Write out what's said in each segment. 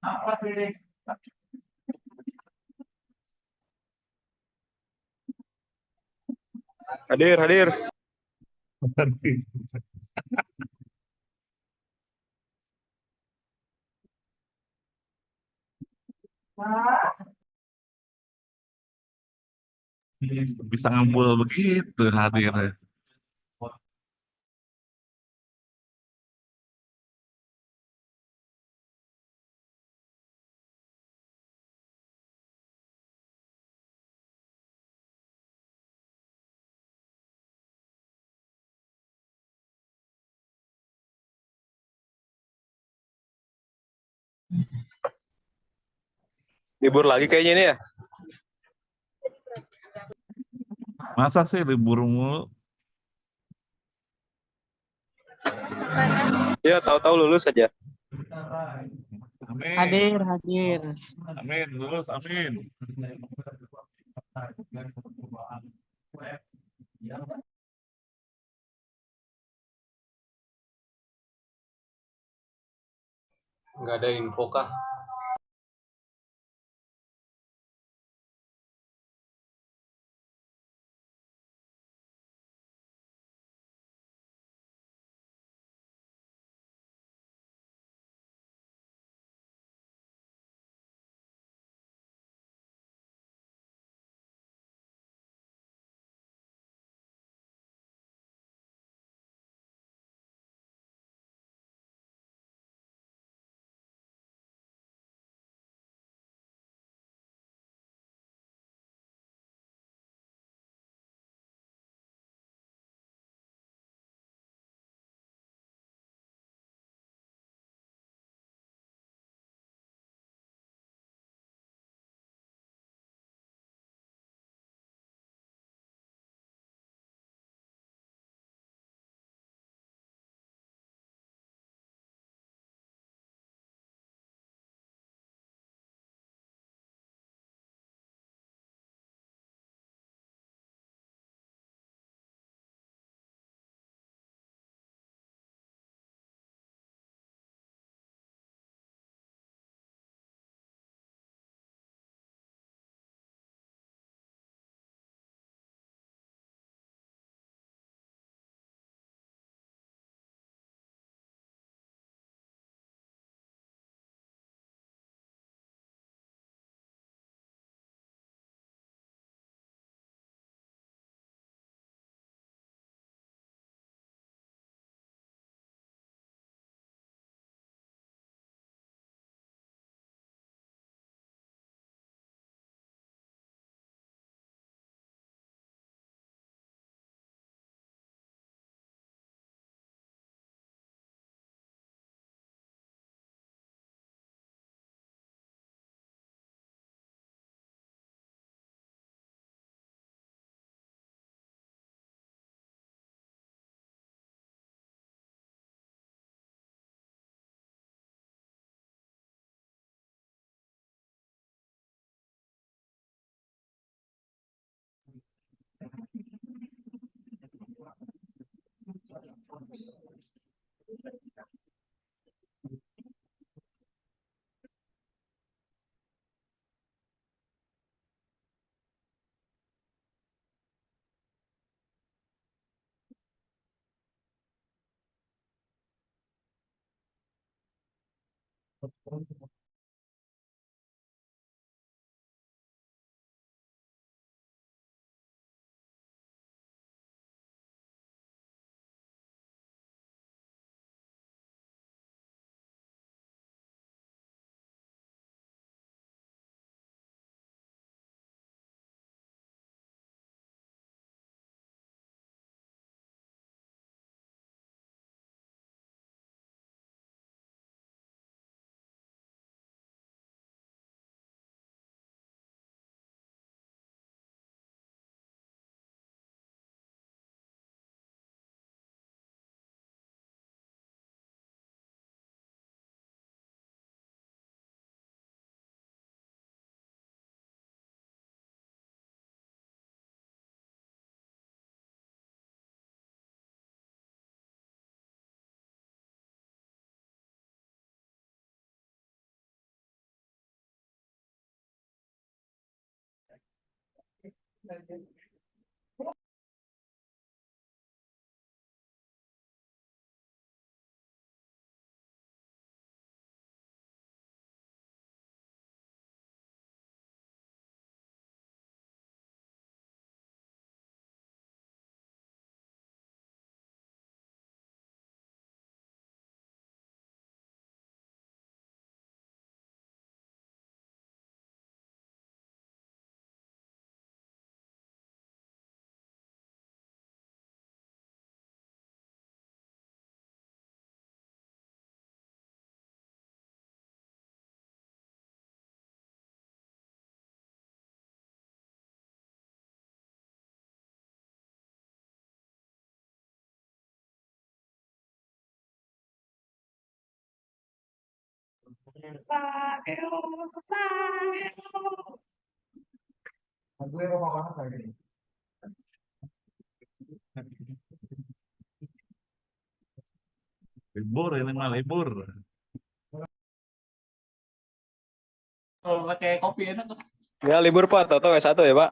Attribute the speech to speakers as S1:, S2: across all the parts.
S1: Hadir, hadir.
S2: Bisa ngumpul begitu hadirnya.
S1: Libur lagi kayaknya ini ya.
S2: Masa sih libur mulu?
S1: Ya, tahu-tahu lulus aja.
S2: Amin.
S3: Hadir, hadir.
S2: Amin, lulus, amin.
S1: Nggak ada info kah?
S2: Libur ini mah libur. Kalau pakai kopi enak.
S1: Ya libur Pak, atau S1 ya Pak?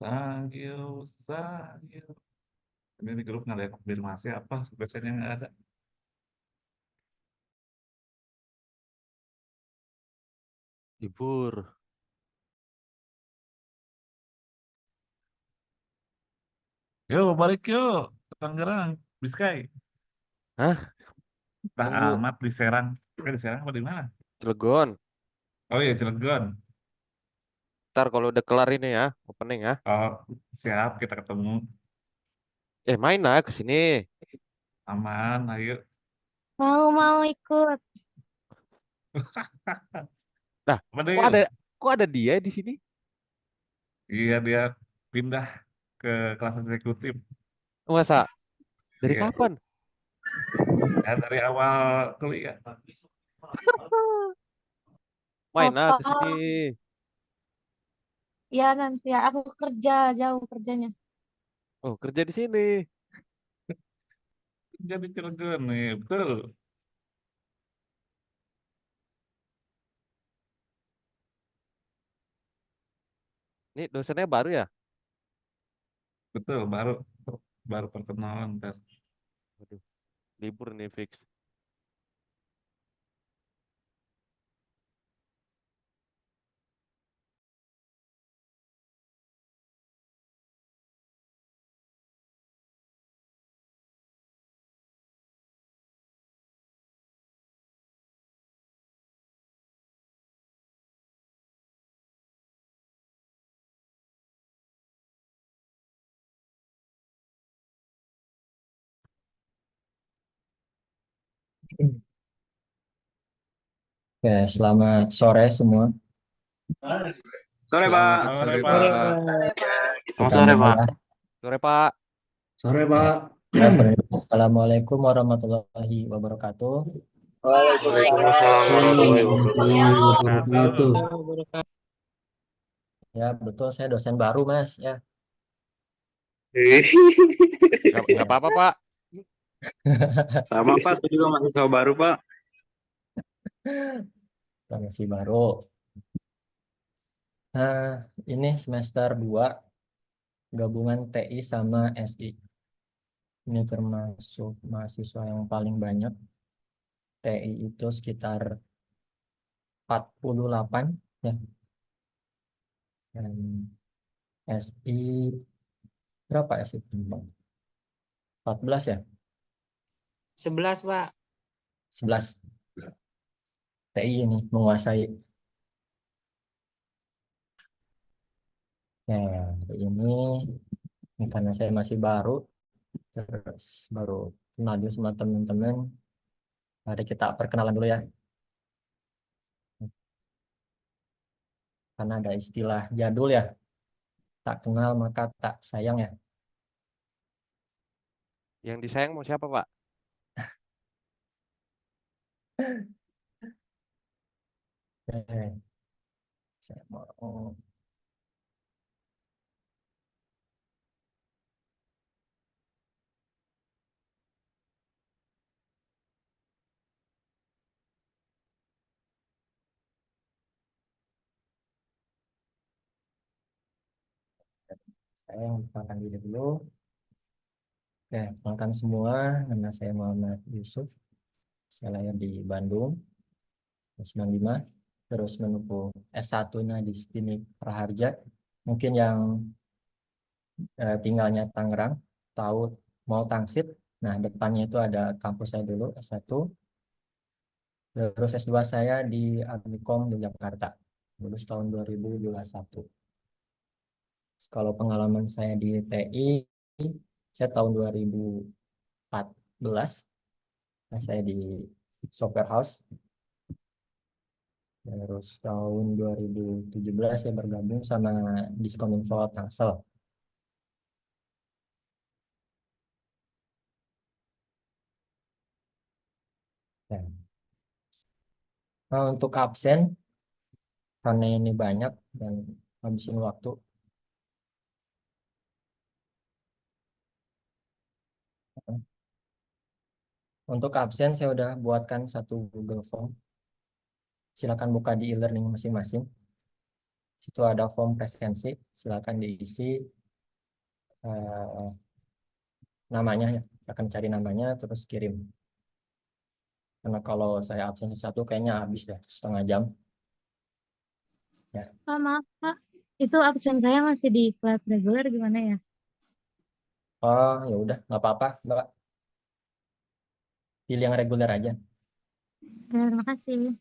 S2: Thank you, thank you. Ini di grup nggak ada konfirmasi apa? Biasanya nggak ada.
S3: Libur.
S2: Yo, balik yuk. Ke Tangerang, Biskai.
S3: Hah?
S2: Tak
S3: Nunggu
S2: amat di Serang. Di Serang apa di mana?
S3: Cilegon.
S2: Oh iya, Cilegon.
S3: Ntar kalau udah kelar ini ya, opening ya.
S2: Oh, siap, kita ketemu.
S3: Main lah ke sini.
S2: Aman, ayo.
S4: Mau ikut.
S3: Nah,
S2: Pada
S3: kok ada
S2: yuk.
S3: kok ada dia di sini?
S2: Iya, dia pindah ke kelas eksekutif.
S3: Masa? Dari
S2: Iya,
S3: kapan?
S2: ya, dari awal kuliah.
S3: Main lah ke sini.
S4: Oh, ya nanti ya aku kerja jauh kerjanya.
S3: Oh, kerja di sini.
S2: Jadi Cilegon nih, betul.
S3: Ini dosennya baru ya?
S2: Betul, baru baru perkenalan ntar.
S3: Waduh, libur nih fix.
S5: Oke, selamat sore semua.
S1: Sore, Pak.
S2: Selamat
S6: Sore,
S2: sore,
S6: Pak.
S2: Pak.
S5: Kita
S3: Sore,
S5: mulai
S3: Pak.
S5: ya.
S3: Sore, Pak.
S6: Sore,
S5: Ya.
S6: Pak.
S5: Assalamualaikum warahmatullahi wabarakatuh.
S6: Waalaikumsalam warahmatullahi wabarakatuh.
S5: Ya, betul saya dosen baru, Mas. Ya,
S3: Nggak apa-apa, Pak.
S1: Sama, Pak. Saya juga mahasiswa baru, Pak.
S5: kita masih baru. Nah, ini semester 2 gabungan TI sama SI. Ini termasuk mahasiswa yang paling banyak. TI itu sekitar 48 ya. Dan SI berapa SI? 14 ya?
S7: 11, Pak.
S5: 11. TI ini menguasai. Nah, ini karena saya masih baru, terus baru kenal dulu sama teman-teman. Mari kita perkenalan dulu ya. Karena ada istilah jadul ya, tak kenal maka tak sayang ya.
S3: Yang disayang mau siapa, Pak?
S5: Eh, saya mau saya memperkenalkan diri dulu. Oke, perkenalkan semua, nama saya Muhammad Yusuf. Saya lahir di Bandung, 95, terus menempuh S1-nya di Stinip Praharja. Mungkin yang tinggalnya Tangerang, tahu Mall Tangsit. Nah, depannya itu ada kampus saya dulu, S1. Terus S2 saya di Agrikom Yogyakarta, lulus tahun 2021. Kalau pengalaman saya di TI, saya tahun 2014, nah, saya di software house. Terus tahun 2017 saya bergabung sama Diskominfo Tangsel. Nah, untuk absen, karena ini banyak dan habisin waktu, untuk absen saya udah buatkan satu Google Form. Silakan buka di e-learning masing-masing. Situ ada form presensi, silakan diisi eh, namanya ya. Akan cari namanya terus kirim. Karena kalau saya absen satu kayaknya habis ya setengah jam.
S4: Pak, maaf, Pak. Itu absen saya masih di kelas reguler gimana ya?
S5: Oh ya udah nggak apa-apa Mbak. Pilih yang reguler aja.
S4: Terima kasih.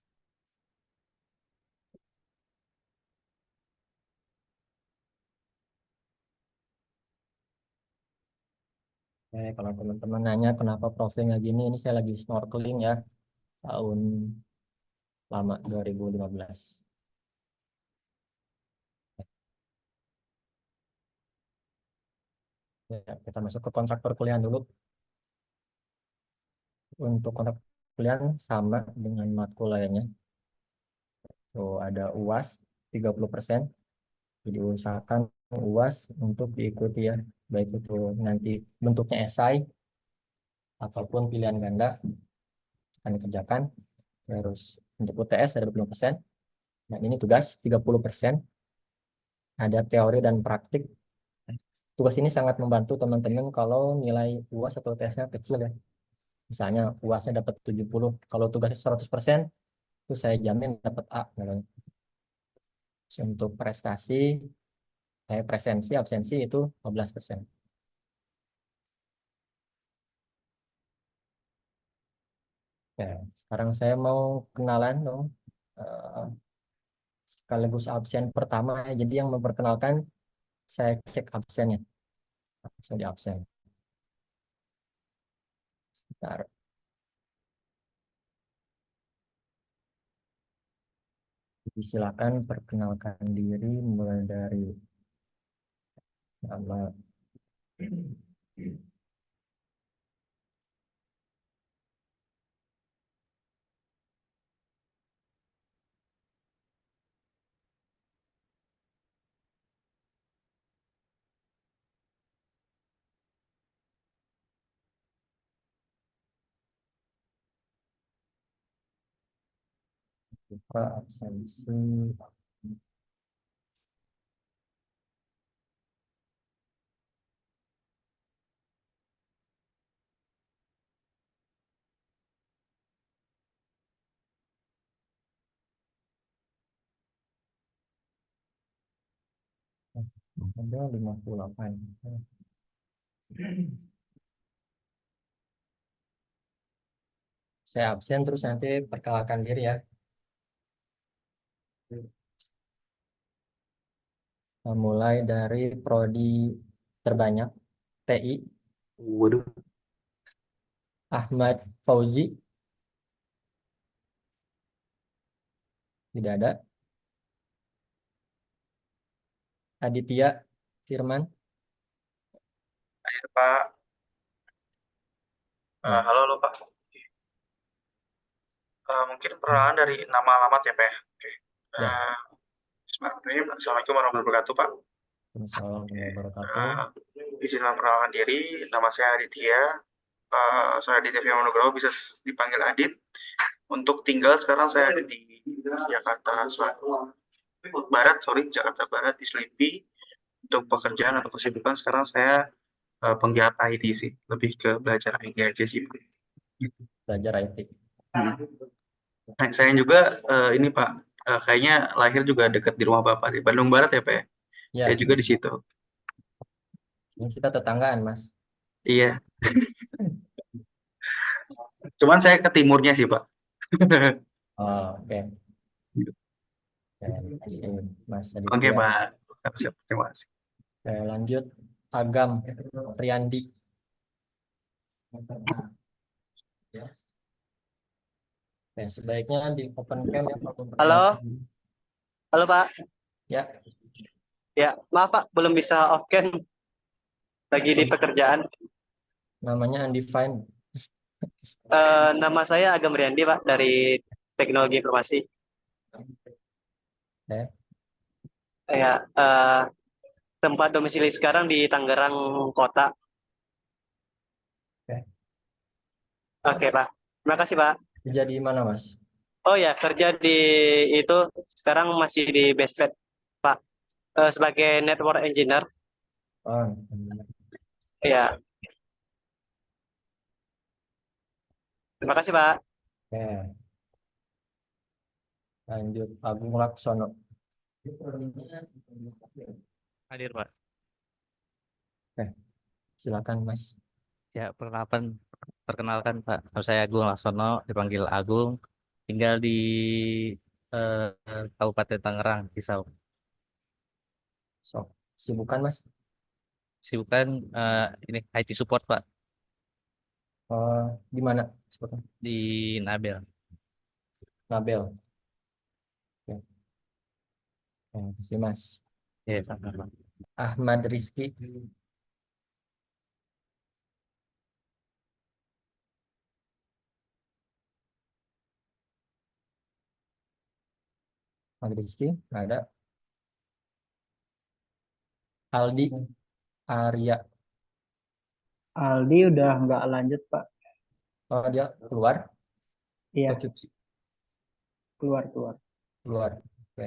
S5: Kalau teman-teman nanya kenapa profilnya gini, ini saya lagi snorkeling ya tahun lama 2015. Ya, kita masuk ke kontrak perkuliahan dulu. Untuk kontrak perkuliahan sama dengan matkul lainnya. Tuh ada UAS 30%. Jadi usahakan UAS untuk diikuti ya. Baik itu nanti bentuknya esai ataupun pilihan ganda akan dikerjakan. Terus untuk UTS ada 20%. Nah ini tugas 30%. Ada teori dan praktik. Tugas ini sangat membantu teman-teman kalau nilai UAS atau UTS-nya kecil ya. Misalnya UAS-nya dapat 70, kalau tugasnya 100%, itu saya jamin dapat A. Gitu. Untuk prestasi, presensi, absensi itu 15%. Ya, sekarang saya mau kenalan dong. eh, Sekaligus absen pertama. Jadi yang memperkenalkan, saya cek absennya. Saya di absen. Bentar. Jadi silakan perkenalkan diri mulai dari nama. Buka absensi. Ada 58. Saya absen terus nanti perkenalkan diri ya. Nah, mulai dari prodi terbanyak TI
S1: Waduh,
S5: Ahmad Fauzi. Tidak ada. Aditya Firman.
S8: Pak.
S5: Ya.
S8: Halo Pak. Mungkin perkenalan dari nama alamat ya Pak ya. Oke.
S5: Ya.
S8: Bismillahirrahmanirrahim. Assalamualaikum warahmatullahi wabarakatuh Pak.
S5: Assalamualaikum warahmatullahi wabarakatuh.
S8: Izin memperkenalkan diri, nama saya Aditya. Saya Aditya Firman Nugroho, bisa dipanggil Adit. Untuk tinggal sekarang saya ada di Jakarta Barat di Selipi. Untuk pekerjaan atau kesibukan sekarang saya penggiat IT sih, lebih ke belajar IT aja sih.
S5: Belajar IT.
S8: Nah, saya juga ini Pak, kayaknya lahir juga dekat di rumah Bapak di Bandung Barat ya Pak ya.
S5: Ya.
S8: Saya juga di situ.
S5: Ini kita tetanggaan, Mas.
S8: Iya. Cuman saya ke timurnya sih Pak.
S5: Oh, oke. Terima kasih, Mas Aditya.
S8: Oke Pak. Siap, terima kasih.
S5: Lanjut Agam Riyandi. Sebaiknya di open cam ya.
S7: Halo. Halo Pak.
S5: Ya.
S7: Ya, maaf Pak, belum bisa off cam. Lagi di pekerjaan.
S5: Namanya undefined.
S7: Nama saya Agam Riyandi Pak, dari Teknologi Informasi. Ya, tempat domisili sekarang di Tangerang Kota. Oke Pak, terima kasih Pak.
S5: Kerja di mana, Mas?
S7: Oh ya, kerja di itu sekarang masih di Bestpet Pak. sebagai network engineer.
S5: Oh,
S7: Ya, terima kasih Pak.
S5: oke. Lanjut Agung Laksono.
S9: Hadir, Pak.
S5: Silakan Mas.
S9: Ya, perkenalkan Pak. Nama saya Agung Laksono, dipanggil Agung, tinggal di Kabupaten Tangerang, Pisau.
S5: Sok sibukan Mas.
S9: Sibukan ini IT support Pak
S5: Di mana? Sibukan.
S9: di Nabel.
S5: Nabel. Oke. Terima kasih Mas.
S9: Ya, sama-sama.
S5: Ahmad Rizky. Ahmad Rizky, nggak ada. Aldi Arya.
S10: Aldi udah nggak lanjut, Pak.
S5: Oh, dia keluar.
S10: Iya,
S5: Oh, cuti.
S10: keluar.
S5: Keluar. Oke.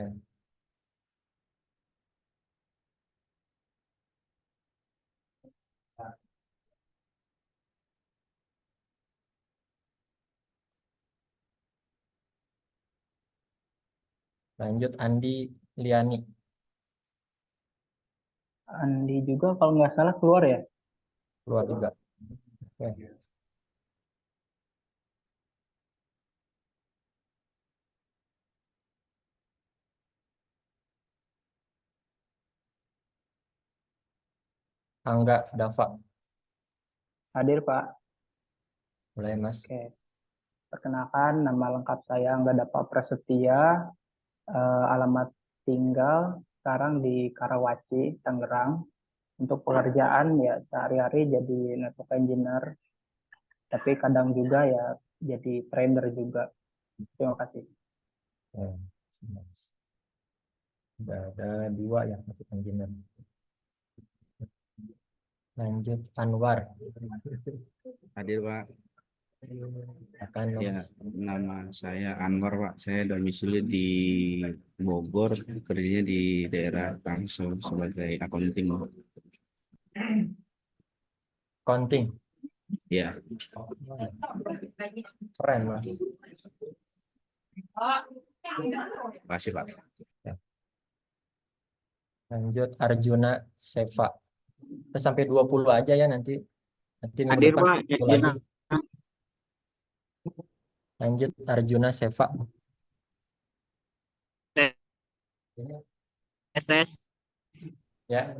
S5: Lanjut Andi Liani.
S10: Andi juga kalau nggak salah keluar ya.
S5: Keluar juga. Oke. Angga Dava.
S10: Hadir, Pak.
S5: Mulai Mas.
S10: Oke. Perkenalkan, nama lengkap saya Angga Dava Prasetya. Alamat tinggal sekarang di Karawaci, Tangerang. Untuk pekerjaan ya sehari-hari jadi network engineer, tapi kadang juga ya jadi trader juga. Terima kasih.
S5: Sudah ada 2 yang masuk engineer. Lanjut Anwar.
S1: Hadir Pak.
S5: Akan
S1: Ya,
S5: Mas.
S1: nama saya Anwar Pak. Saya domisili di Bogor, kerjanya di daerah Tangsel sebagai accounting.
S5: Counting.
S1: Ya,
S5: Keren Mas.
S1: makasih Pak.
S5: Lanjut Arjuna Seva. Kita sampai 20 aja ya nanti. Nanti minggu
S7: Hadir
S5: depan
S7: Pak.
S5: 20 lagi. Lanjut Arjuna Seva.
S7: Tes.
S5: Ya.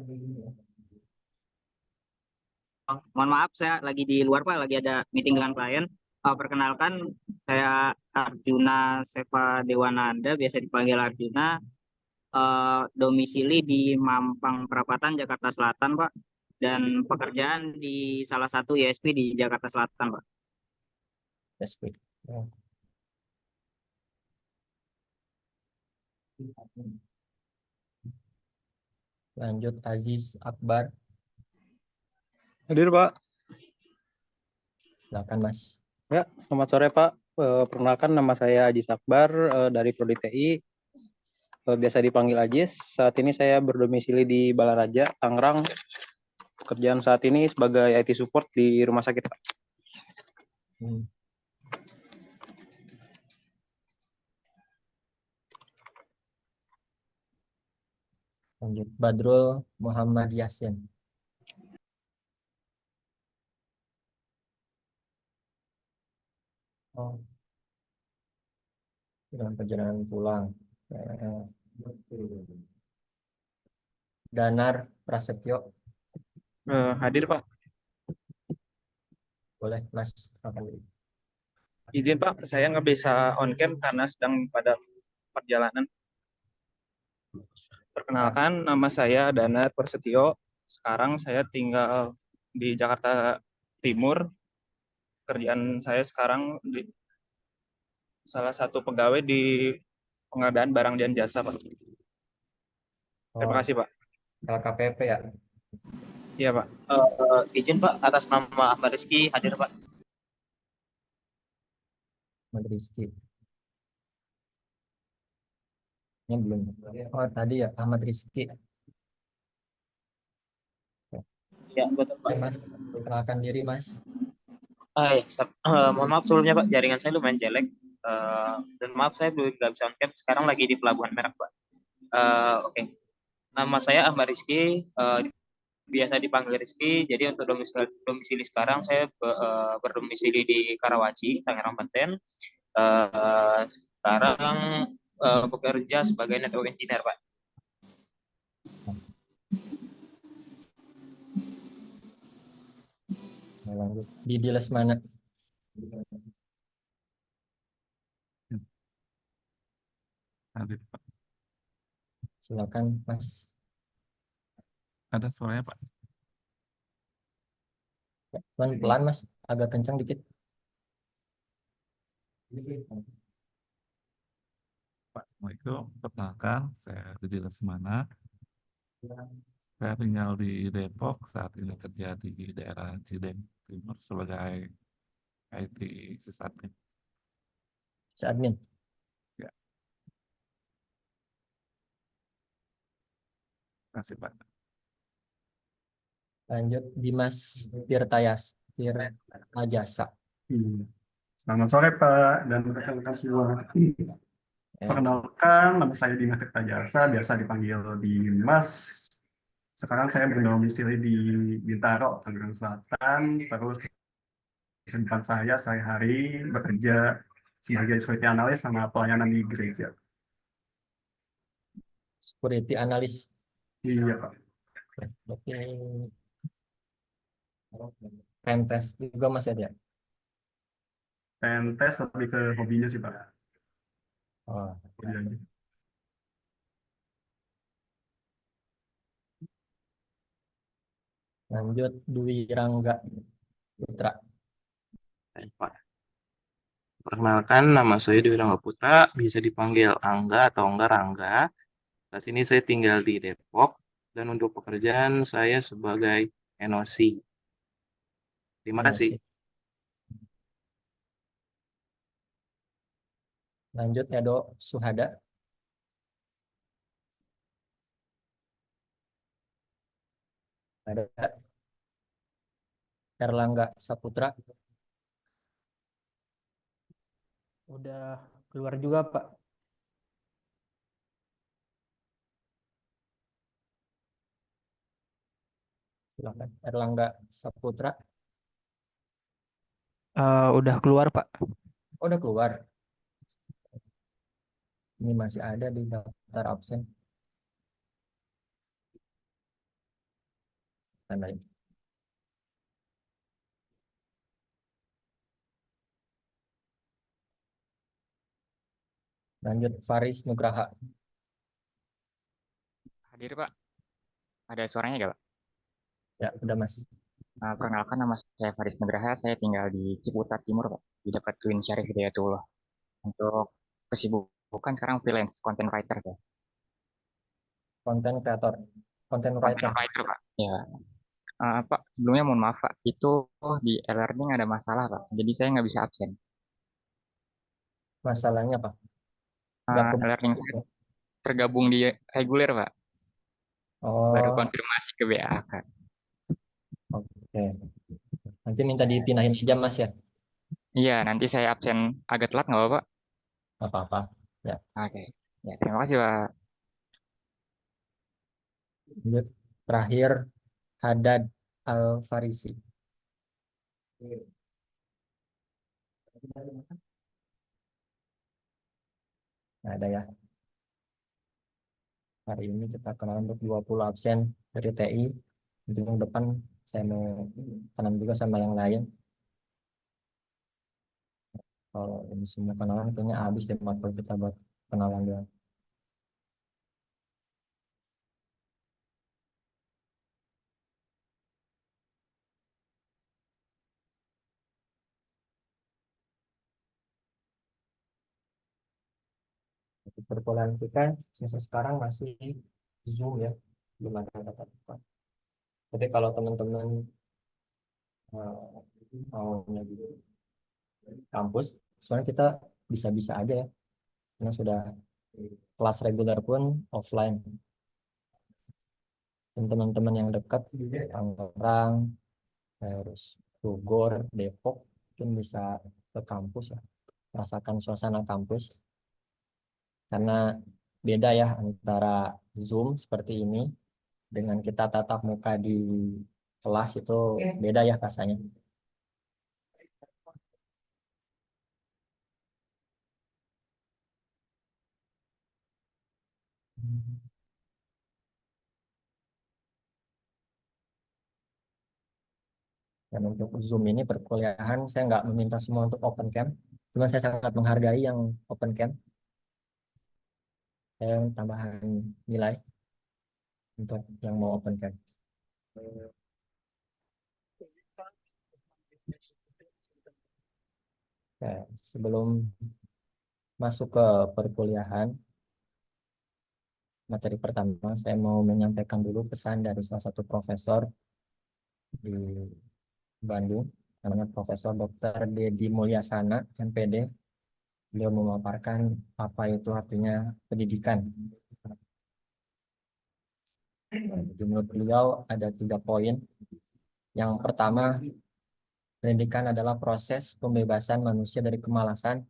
S7: Mohon maaf, saya lagi di luar Pak, lagi ada meeting dengan klien. Perkenalkan, saya Arjuna Seva Dewananda, biasa dipanggil Arjuna. Domisili di Mampang Perapatan, Jakarta Selatan, Pak. Dan pekerjaan di salah satu ISP di Jakarta Selatan, Pak.
S5: SP. Ya. Lanjut Aziz Akbar.
S11: Hadir Pak.
S5: Silakan Mas.
S11: Ya, selamat sore Pak. Perkenalkan nama saya Ajis Akbar dari Prodi TI. Biasa dipanggil Ajis. Saat ini saya berdomisili di Balaraja, Tangerang. Pekerjaan saat ini sebagai IT support di rumah sakit Pak.
S5: Lanjut Badrul Muhammad Yasin. Oh. Dalam perjalanan pulang. Danar Prasetyo.
S8: Hadir Pak.
S5: Boleh Mas. Silakan.
S8: Izin Pak, saya nggak bisa on cam karena sedang pada perjalanan. Perkenalkan, nama saya Danar Prasetyo. Sekarang saya tinggal di Jakarta Timur. Kerjaan saya sekarang di salah satu pegawai di pengadaan barang dan jasa, Pak. Terima kasih, Pak.
S5: LKPP ya.
S8: Iya, Pak.
S7: Izin Pak, atas nama Ahmad Rizky, hadir Pak.
S5: Ahmad Rizky. Ini belum. Oh tadi ya Ahmad Rizky.
S12: Ya, betul Pak.
S5: Oke, Mas, perkenalkan diri, Mas.
S12: Ya, mohon maaf sebelumnya Pak, jaringan saya lumayan jelek. Dan maaf saya belum nggak bisa on cam. Sekarang lagi di Pelabuhan Merak Pak. Oke. Nama saya Ahmad Rizky, biasa dipanggil Rizky. Jadi untuk domisili sekarang saya berdomisili di Karawaci, Tangerang, Banten. Sekarang bekerja sebagai network engineer Pak.
S5: Nah, lanjut. Di Diles mana?
S2: Ada, Pak.
S5: Silakan, Mas.
S2: Ada suaranya Pak.
S5: Ya, pelan, Mas. Agak kencang dikit.
S2: Pak, Assalamualaikum. Perkenalkan, saya Didi Lesmana. Saya tinggal di Depok, saat ini kerja di daerah Cideng Timur sebagai IT sysadmin.
S5: Sysadmin.
S2: Ya. Terima kasih Pak.
S5: Lanjut, Dimas Tirtajasa.
S13: Selamat sore Pak dan rekan-rekan semua. Perkenalkan, nama saya Dimas Tirtajasa, biasa dipanggil Dimas. Sekarang saya berdomisili di Bintaro, Tangerang Selatan. Terus kesibukan saya sehari-hari bekerja sebagai security analyst sama pelayanan di gereja.
S5: Security analyst.
S13: Iya Pak.
S5: Berarti pentest juga masih ada.
S13: Pentest lebih ke hobinya sih Pak.
S5: Oh,
S13: Hobi aja.
S5: lanjut, Dwi Rangga Putra.
S14: Baik, Pak. Perkenalkan, nama saya Dewi Rangga Putra, bisa dipanggil Angga atau enggak Rangga. Saat ini saya tinggal di Depok, dan untuk pekerjaan saya sebagai NOC. Terima kasih.
S5: Lanjut, Edo Suhada. Ada Erlangga Saputra.
S10: Udah keluar juga Pak.
S5: Silakan, Erlangga Saputra.
S10: Udah keluar Pak.
S5: Oh, udah keluar. Ini masih ada di daftar absen. Tandain. Lanjut, Faris Nugraha.
S15: Hadir Pak. Ada suaranya nggak Pak?
S5: Ya, udah Mas.
S15: Perkenalkan, nama saya Faris Nugraha, saya tinggal di Ciputat Timur Pak, di dekat Twin Syarif Hidayatullah. Untuk kesibukan sekarang freelance content writer Pak.
S5: Content creator. Content writer.
S15: Content writer Pak. Ya. Pak, sebelumnya mohon maaf Pak, itu di e-learning ada masalah Pak, jadi saya nggak bisa absen.
S5: Masalahnya apa?
S15: E-learning saya tergabung di reguler Pak.
S5: Oh.
S15: Baru konfirmasi ke BA Kak.
S5: Oke. Nanti minta dipindahin aja Mas ya.
S15: Iya, nanti saya absen agak telat nggak Pak?
S5: Nggak apa-apa. Ya.
S15: Oke. Ya, terima kasih Pak.
S5: Lanjut. Terakhir, Haddad Al-Farisi. Nah, ada ya. Hari ini kita kenal untuk 20 absen dari TI. Untuk yang depan saya mau tanam juga sama yang lain. Kalau ini semua kenalan kayaknya habis deh matkul kita buat kenalan doang. Perkuliahan kita semester sekarang masih Zoom ya, belum ada tatap muka. Tapi kalau teman-teman maunya di kampus, soalnya kita bisa-bisa aja ya, karena sudah kelas reguler pun offline. dan teman-teman yang dekat Tangerang, terus Bogor, Depok, mungkin bisa ke kampus ya, rasakan suasana kampus karena beda ya antara Zoom seperti ini dengan kita tatap muka di kelas itu beda ya rasanya. Dan untuk Zoom ini perkuliahan saya nggak meminta semua untuk open cam, cuma saya sangat menghargai yang open cam. Saya tambahan nilai untuk yang mau open cam. Oke, sebelum masuk ke perkuliahan, materi pertama saya mau menyampaikan dulu pesan dari salah satu profesor di Bandung, namanya Profesor Dr. Dedi Mulyasana, MPD. Beliau memaparkan apa itu artinya pendidikan. Jadi menurut beliau ada 3 poin. Yang pertama, pendidikan adalah proses pembebasan manusia dari kemalasan,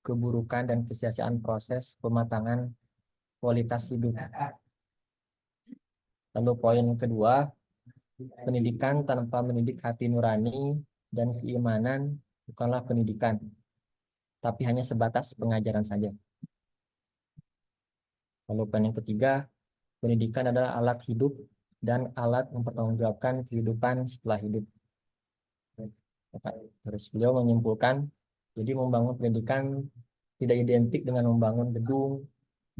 S5: keburukan, dan kesia-siaan proses pematangan kualitas hidup. Lalu poin kedua, pendidikan tanpa mendidik hati nurani dan keimanan bukanlah pendidikan, tapi hanya sebatas pengajaran saja. Lalu poin yang ketiga, pendidikan adalah alat hidup dan alat mempertanggungjawabkan kehidupan setelah hidup. Terus beliau menyimpulkan, jadi membangun pendidikan tidak identik dengan membangun gedung,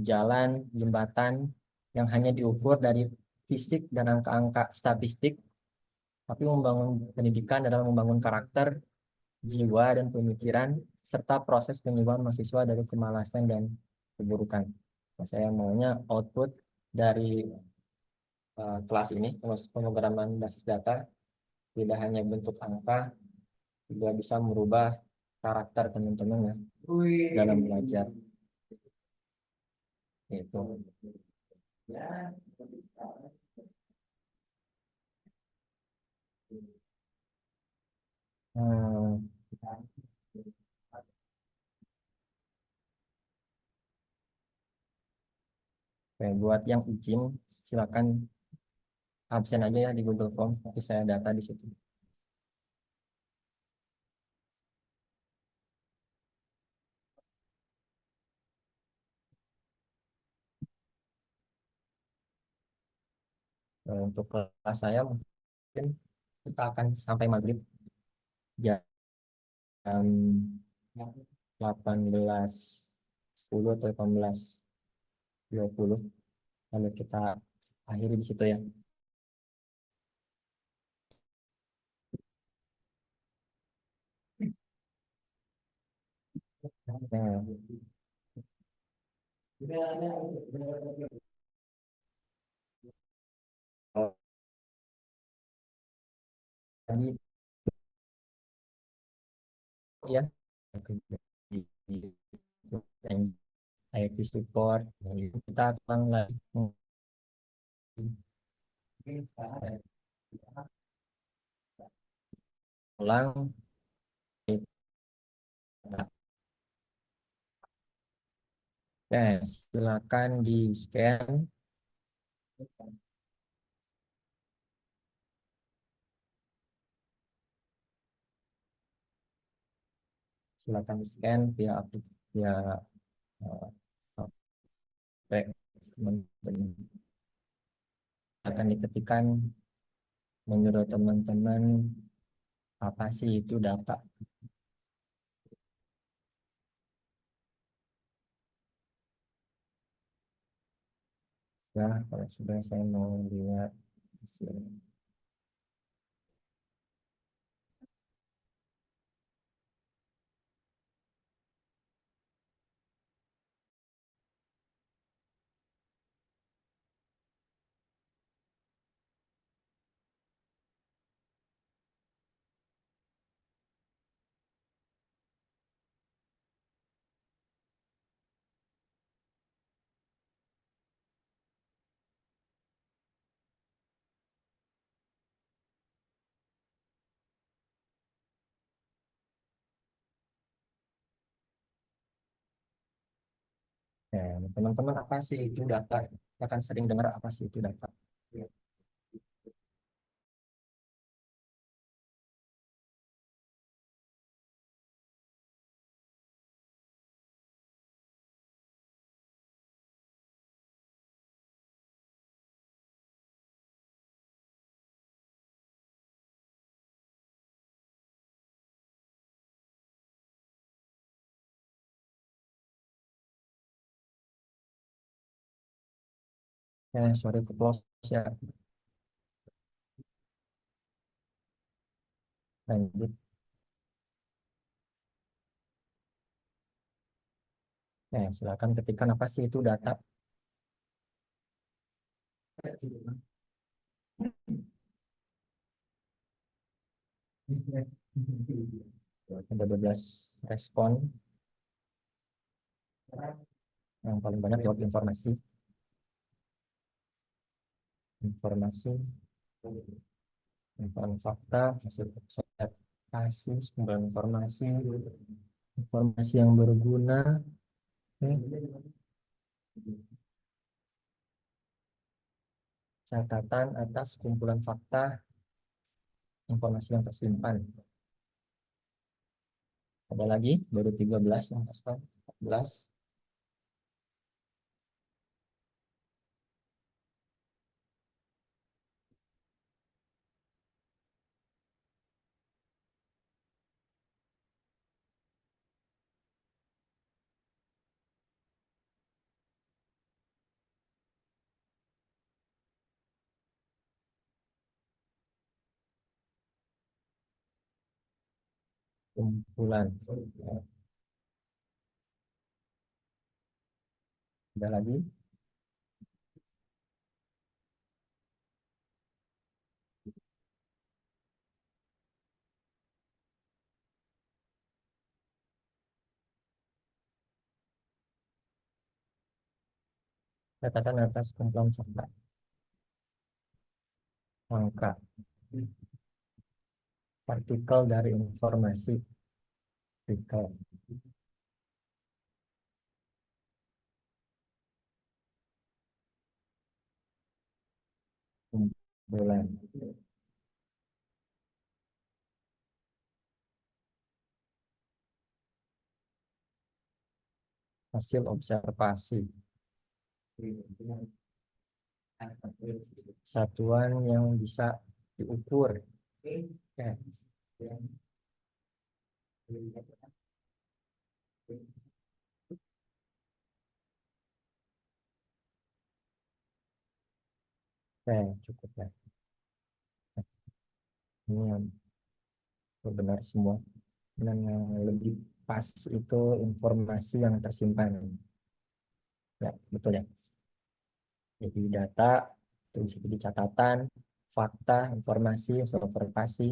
S5: jalan, jembatan yang hanya diukur dari fisik dan angka-angka statistik, tapi membangun pendidikan adalah membangun karakter, jiwa, dan pemikiran, serta proses penyembuhan mahasiswa dari kemalasan dan keburukan. Nah, saya maunya output dari kelas ini, pemrograman basis data, tidak hanya bentuk angka, juga bisa merubah karakter teman-teman ya dalam belajar. Itu. Oke, buat yang izin silakan absen aja ya di Google Form, nanti saya data di situ. Untuk kelas saya mungkin kita akan sampai maghrib jam 18.10 atau 18.20, lalu kita akhiri di situ ya. Tadi ya IT support, kita akan lagi ulang. Silakan di scan. Silakan di scan via akan diketikkan menurut teman-teman apa sih itu data. Ya, kalau sudah saya mau lihat hasilnya. Nah, teman-teman apa sih itu data? Kita akan sering dengar apa sih itu data. Sorry ke close ya. Lanjut. Silakan ketikkan apa sih itu data. Ada 12 respon. Yang paling banyak jawab informasi. Informasi fakta, hasil observasi, sumber informasi, informasi yang berguna, catatan atas kumpulan fakta, informasi yang tersimpan. Ada lagi, baru 13 yang respon, 14. Kumpulan. Ada lagi? Catatan atas kumpulan fakta. Angka. Partikel dari informasi. Partikel. Kumpulan. Hasil observasi. Satuan yang bisa diukur. Ya. Cukup ya. Ini yang benar semua. Dan yang lebih pas itu informasi yang tersimpan. Ya, betul ya. Jadi data itu bisa jadi catatan, fakta, informasi, observasi,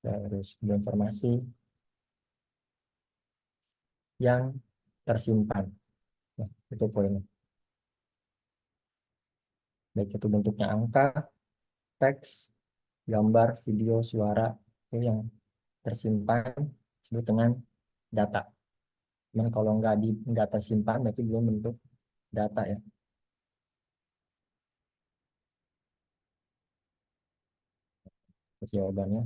S5: terus informasi yang tersimpan. Nah, itu poinnya. Baik itu bentuknya angka, teks, gambar, video, suara, itu yang tersimpan disebut dengan data. Dan kalau nggak tersimpan, berarti belum bentuk data ya. Terus jawabannya.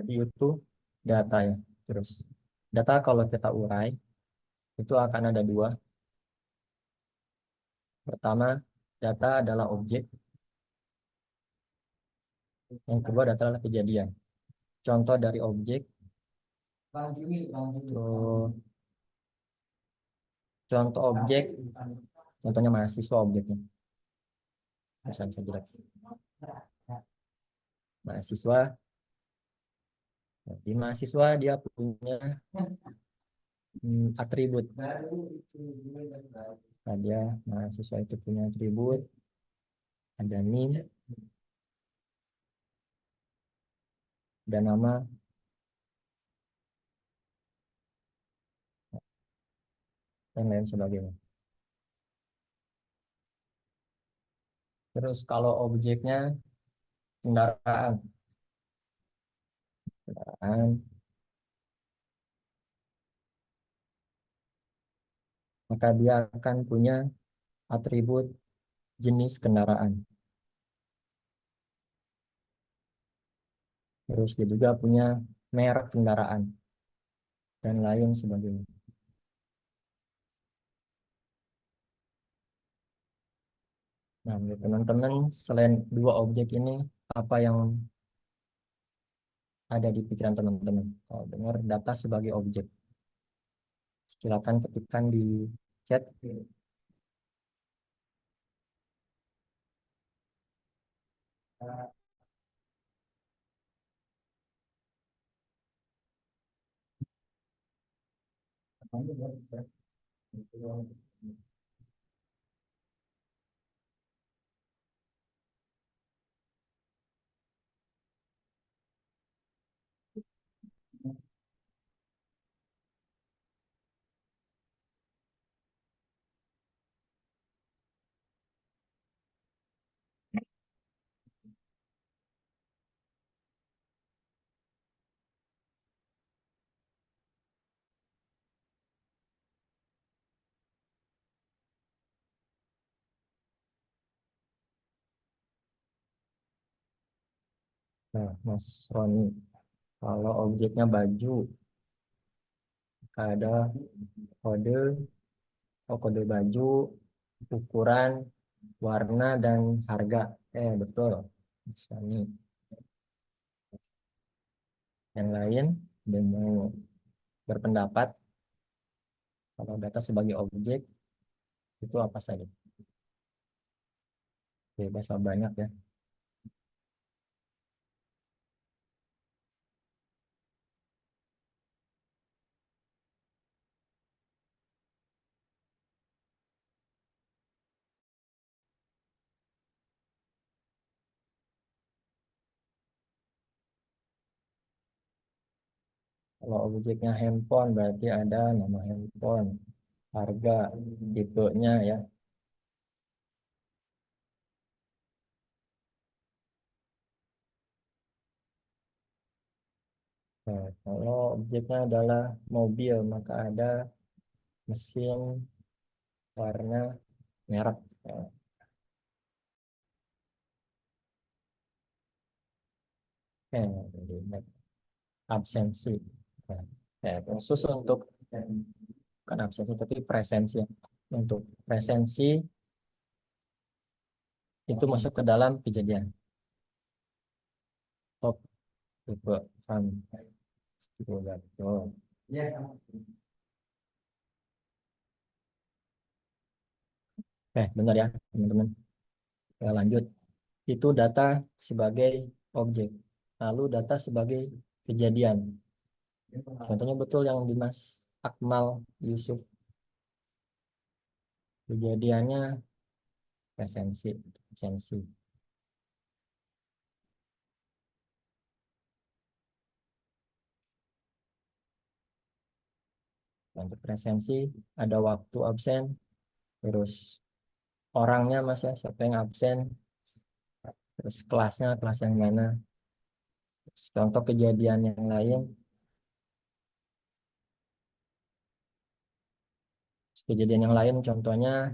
S5: Itu data ya. Terus data kalau kita urai itu akan ada dua. Pertama, data adalah objek. Yang kedua, data adalah kejadian. Contoh dari objek. Contoh objek. Contohnya mahasiswa objeknya. Misalnya jelek. Mahasiswa. Di mahasiswa dia punya atribut. Ada mahasiswa itu punya atribut. Ada NIM. Ada nama. Dan lain sebagainya. Terus kalau objeknya kendaraan, maka dia akan punya atribut jenis kendaraan. Terus dia juga punya merek kendaraan dan lain sebagainya. Nah, menurut teman-teman, selain dua objek ini, apa yang ada di pikiran teman-teman? Kalau dengar data sebagai objek, silakan ketikkan di chat. Nah, Mas Roni, kalau objeknya baju, ada kode, kode baju, ukuran, warna, dan harga. Betul, Mas Roni. Yang lain, dan mau berpendapat kalau data sebagai objek itu apa saja? Bebas banyak ya. Kalau objeknya handphone berarti ada nama handphone, harga, tipenya ya. Nah, kalau objeknya adalah mobil maka ada mesin, warna, merek. Ya. Jadi absensi. Nah, khusus untuk bukan absensi tapi presensi. Untuk presensi itu masuk ke dalam kejadian. Top, tipe, front, betul. Benar ya teman-teman. Ya, lanjut. Itu data sebagai objek. Lalu data sebagai kejadian. Contohnya betul yang Dimas Akmal Yusuf. Kejadiannya presensi. Untuk presensi ada waktu absen, terus orangnya mas ya, siapa yang absen, terus kelasnya kelas yang mana. Terus contoh kejadian yang lain, contohnya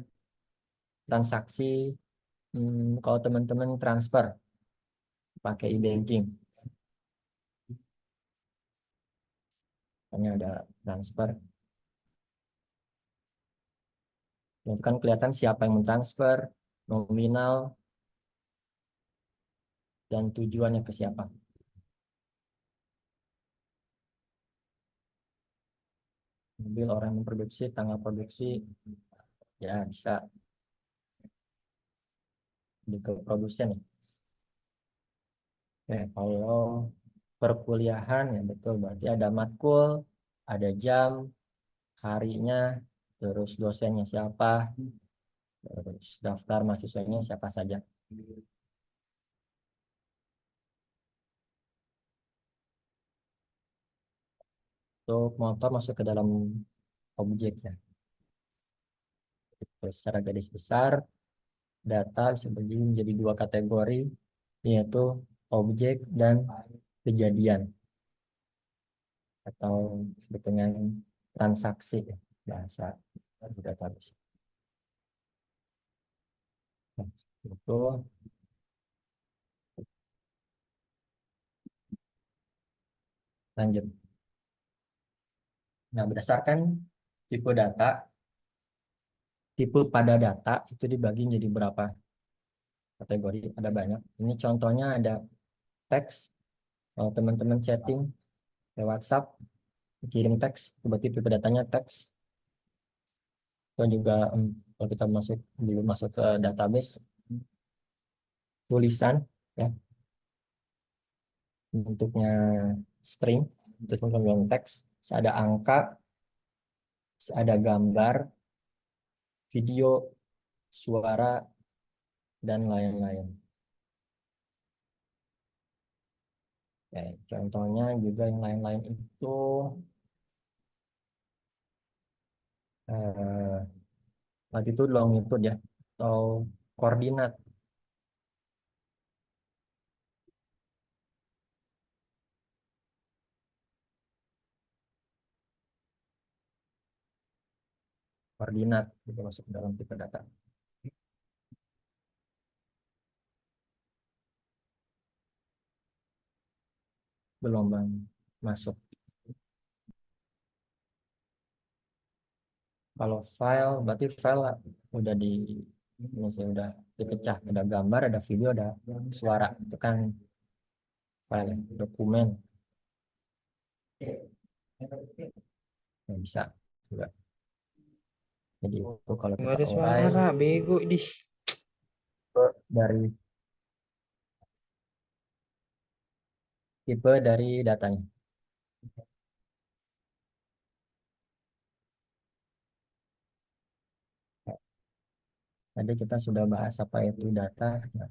S5: transaksi, kalau teman-teman transfer pakai e-banking, hanya ada transfer. Itu kan kelihatan siapa yang mentransfer, nominal, dan tujuannya ke siapa. Mobil, orang yang memproduksi, tanggal produksi, ya bisa di ke produsen. Kalau perkuliahan ya betul, berarti ada matkul, ada jam, harinya, terus dosennya siapa, terus daftar mahasiswanya siapa saja. Untuk motor masuk ke dalam objek ya. Terus secara garis besar data bisa dibagi menjadi dua kategori, yaitu objek dan kejadian, atau disebut dengan transaksi bahasa database. Nah, itu lanjut. Nah, berdasarkan tipe data, tipe pada data itu dibagi menjadi berapa kategori, ada banyak. Ini contohnya ada teks, kalau teman-teman chatting lewat WhatsApp, kirim teks, berarti tipe datanya teks. Dan juga kalau kita masuk ke database, tulisan, ya, bentuknya string, untuk membentuk teks, ada angka, ada gambar, video, suara, dan lain-lain. Ya, contohnya juga yang lain-lain itu latitude, longitude, ya, atau koordinat. Koordinat juga masuk dalam tipe data. Belum Bang, masuk. Kalau file, berarti file udah ini saya udah dipecah, ada gambar, ada video, ada suara. Itu kan file, dokumen. Yang bisa juga. Jadi itu kalau
S11: Nggak
S5: kita
S11: ada
S5: urai
S11: suara, bego di.
S5: dari tipe dari datanya. Tadi kita sudah bahas apa itu data. Nah,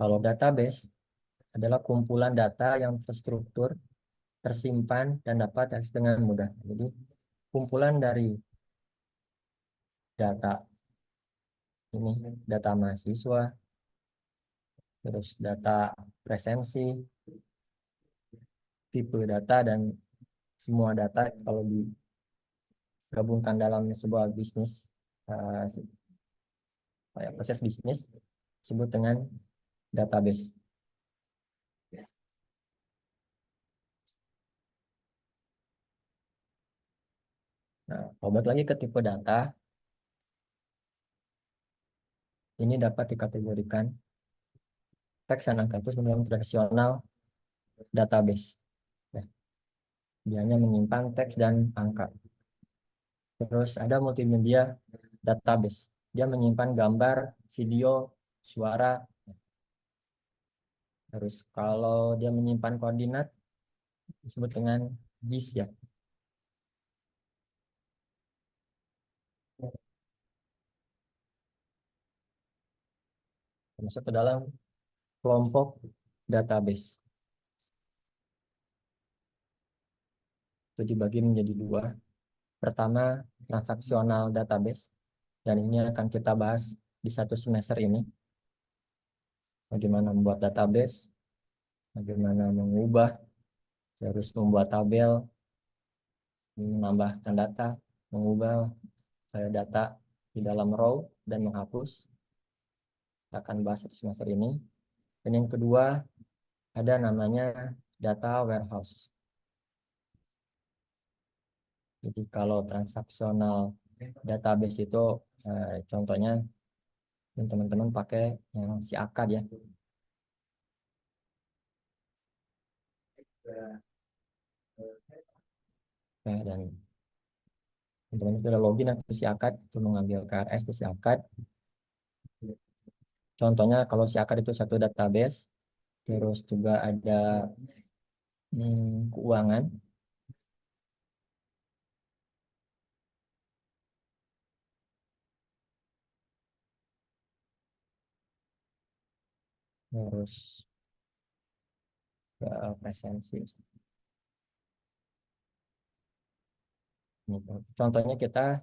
S5: kalau database adalah kumpulan data yang terstruktur, tersimpan, dan dapat diakses dengan mudah. Jadi kumpulan dari data ini, data mahasiswa, terus data presensi, tipe data, dan semua data kalau digabungkan dalam sebuah bisnis, proses bisnis, disebut dengan database. Nah, obat lagi ke tipe data, ini dapat dikategorikan teks dan angka itu dalam tradisional database. Ya. Dia hanya menyimpan teks dan angka. Terus ada multimedia database. Dia menyimpan gambar, video, suara. Terus kalau dia menyimpan koordinat, disebut dengan GIS, ya. Masuk ke dalam kelompok database. Itu dibagi menjadi dua. Pertama, transaksional database. Dan ini akan kita bahas di satu semester ini. Bagaimana membuat database, bagaimana mengubah, harus membuat tabel, menambahkan data, mengubah data di dalam row, dan menghapus. Kita akan bahas satu semester ini. Dan yang kedua, ada namanya data warehouse. Jadi kalau transaksional database itu contohnya teman-teman pakai yang si ACAD, ya. Dan teman-teman sudah login ke si ACAD itu mengambil KRS di si ACAD. Contohnya kalau si ACAD itu satu database, terus juga ada keuangan, terus presensi. Contohnya kita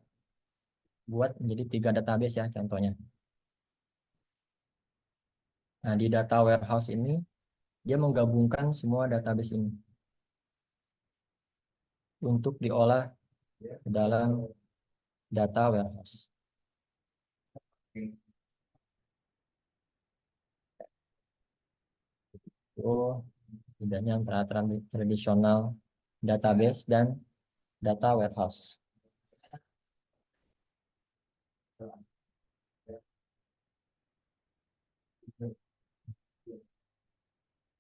S5: buat menjadi 3 database, ya, contohnya. Nah, di data warehouse ini dia menggabungkan semua database ini untuk diolah ke dalam data warehouse. Itu bedanya antara tradisional database dan data warehouse.